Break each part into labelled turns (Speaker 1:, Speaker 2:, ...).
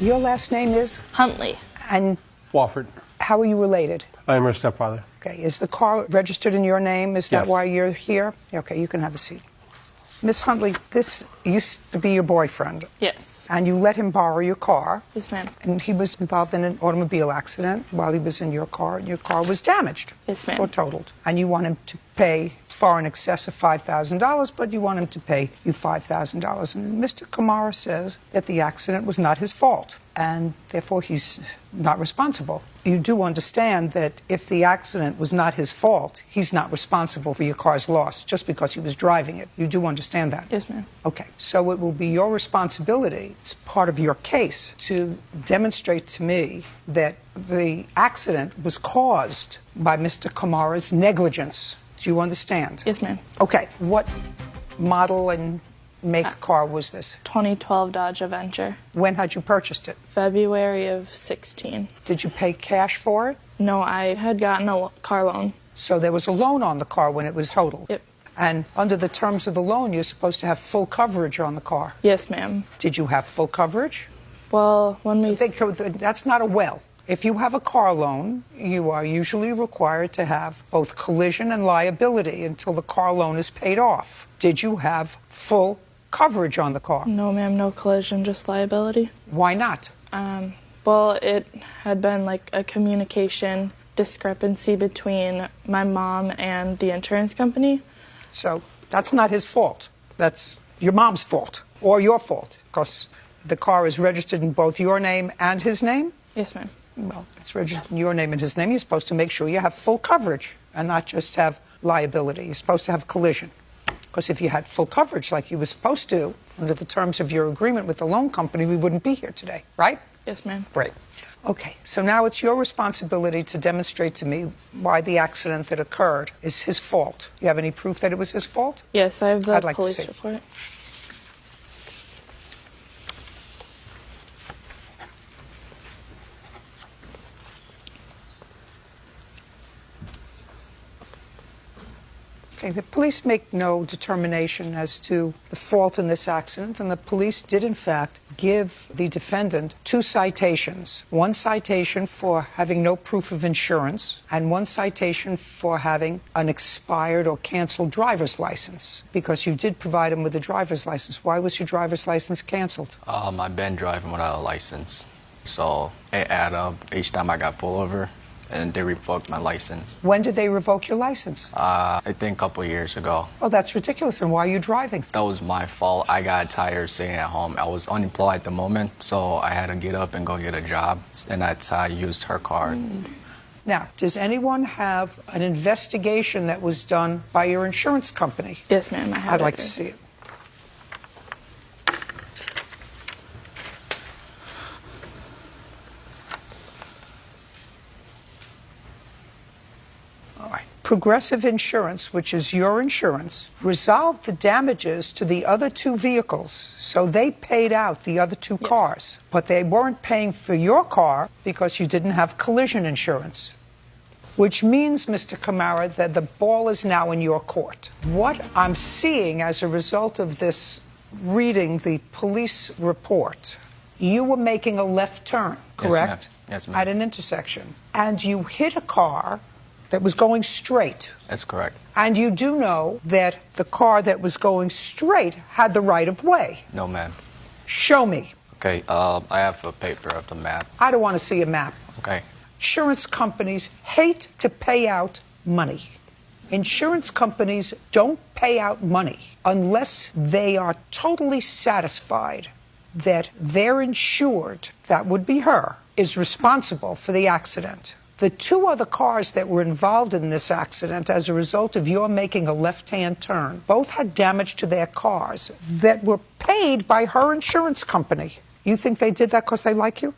Speaker 1: Your last name is?
Speaker 2: Huntley.
Speaker 1: And
Speaker 3: Wofford.
Speaker 1: how are you related?
Speaker 3: I am her stepfather.
Speaker 1: Okay, is the car registered in your name? Is that
Speaker 3: Yes.
Speaker 1: why you're here? Okay, you can have a seat. Miss Huntley, this used to be your boyfriend.
Speaker 2: Yes.
Speaker 1: And you let him borrow your car.
Speaker 2: Yes, ma'am.
Speaker 1: And he was involved in an automobile accident while he was in your car, and your car was damaged.
Speaker 2: Yes, ma'am.
Speaker 1: Or totaled. And you want him to pay far in excess of $5,000, but you want him to pay you $5,000. And Mr. Kamara says that the accident was not his fault, and therefore he's not responsible. You do understand that if the accident was not his fault, he's not responsible for your car's loss just because he was driving it. You do understand that?
Speaker 2: Yes, ma'am.
Speaker 1: Okay, so it will be your responsibility, as part of your case, to demonstrate to me that the accident was caused by Mr. Kamara's negligence. Do you understand?
Speaker 2: Yes, ma'am.
Speaker 1: Okay, what model and make car was this?
Speaker 2: 2012 Dodge Avenger.
Speaker 1: When had you purchased it?
Speaker 2: February of 16.
Speaker 1: Did you pay cash for it?
Speaker 2: No, I had gotten a car loan.
Speaker 1: So there was a loan on the car when it was totaled?
Speaker 2: Yep.
Speaker 1: And under the terms of the loan, you're supposed to have full coverage on the car.
Speaker 2: Yes, ma'am.
Speaker 1: Did you have full coverage?
Speaker 2: Well, when we...
Speaker 1: That's not a well. If you have a car loan, you are usually required to have both collision and liability until the car loan is paid off. Did you have full coverage on the car?
Speaker 2: No, ma'am, no collision, just liability.
Speaker 1: Why not?
Speaker 2: Well, it had been like a communication discrepancy between my mom and the insurance company.
Speaker 1: So that's not his fault. That's your mom's fault or your fault, because the car is registered in both your name and his name?
Speaker 2: Yes, ma'am.
Speaker 1: Well, it's registered in your name and his name. You're supposed to make sure you have full coverage and not just have liability. You're supposed to have collision. Because if you had full coverage like you were supposed to, under the terms of your agreement with the loan company, we wouldn't be here today, right?
Speaker 2: Yes, ma'am.
Speaker 1: Great. Okay, so now it's your responsibility to demonstrate to me why the accident that occurred is his fault. You have any proof that it was his fault?
Speaker 2: Yes, I have the
Speaker 1: I'd like to
Speaker 2: police
Speaker 1: see.
Speaker 2: report.
Speaker 1: Okay, the police make no determination as to the fault in this accident, and the police did, in fact, give the defendant 2 citations. 1 citation for having no proof of insurance, and 1 citation for having an expired or canceled driver's license, because you did provide him with a driver's license. Why was your driver's license canceled?
Speaker 4: I've been driving without a license, so it added up each time I got pulled over, and they revoked my license.
Speaker 1: When did they revoke your license?
Speaker 4: I think a couple years ago.
Speaker 1: Oh, that's ridiculous. And why are you driving?
Speaker 4: That was my fault. I got tired sitting at home. I was unemployed at the moment, so I had to get up and go get a job, and that's how I used her card.
Speaker 1: Now, does anyone have an investigation that was done by your insurance company?
Speaker 2: Yes, ma'am, I have
Speaker 1: I'd
Speaker 2: it
Speaker 1: like to
Speaker 2: here.
Speaker 1: see it. All right. Progressive Insurance, which is your insurance, resolved the damages to the other 2 vehicles, so they paid out the other 2
Speaker 2: Yes.
Speaker 1: cars, but they weren't paying for your car because you didn't have collision insurance. Which means, Mr. Kamara, that the ball is now in your court. What I'm seeing as a result of this reading the police report, you were making a left turn, correct?
Speaker 4: Yes, ma'am.
Speaker 1: At an intersection. And you hit a car that was going straight.
Speaker 4: That's correct.
Speaker 1: And you do know that the car that was going straight had the right of way.
Speaker 4: No, ma'am.
Speaker 1: Show me.
Speaker 4: Okay, I have a paper of the map.
Speaker 1: I don't want to see a map.
Speaker 4: Okay.
Speaker 1: Insurance companies hate to pay out money. Insurance companies don't pay out money unless they are totally satisfied that their insured, that would be her, is responsible for the accident. The 2 other cars that were involved in this accident as a result of your making a left-hand turn both had damage to their cars that were paid by her insurance company. You think they did that because they like you?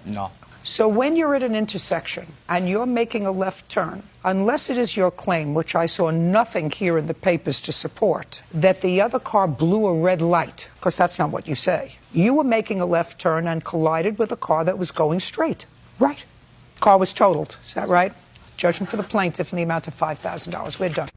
Speaker 4: No.
Speaker 1: So when you're at an intersection and you're making a left turn, unless it is your claim, which I saw nothing here in the papers to support, that the other car blew a red light, because that's not what you say, you were making a left turn and collided with a car that was going straight. Right. Car was totaled. Is that right? Judgment for the plaintiff in the amount of $5,000. We're done.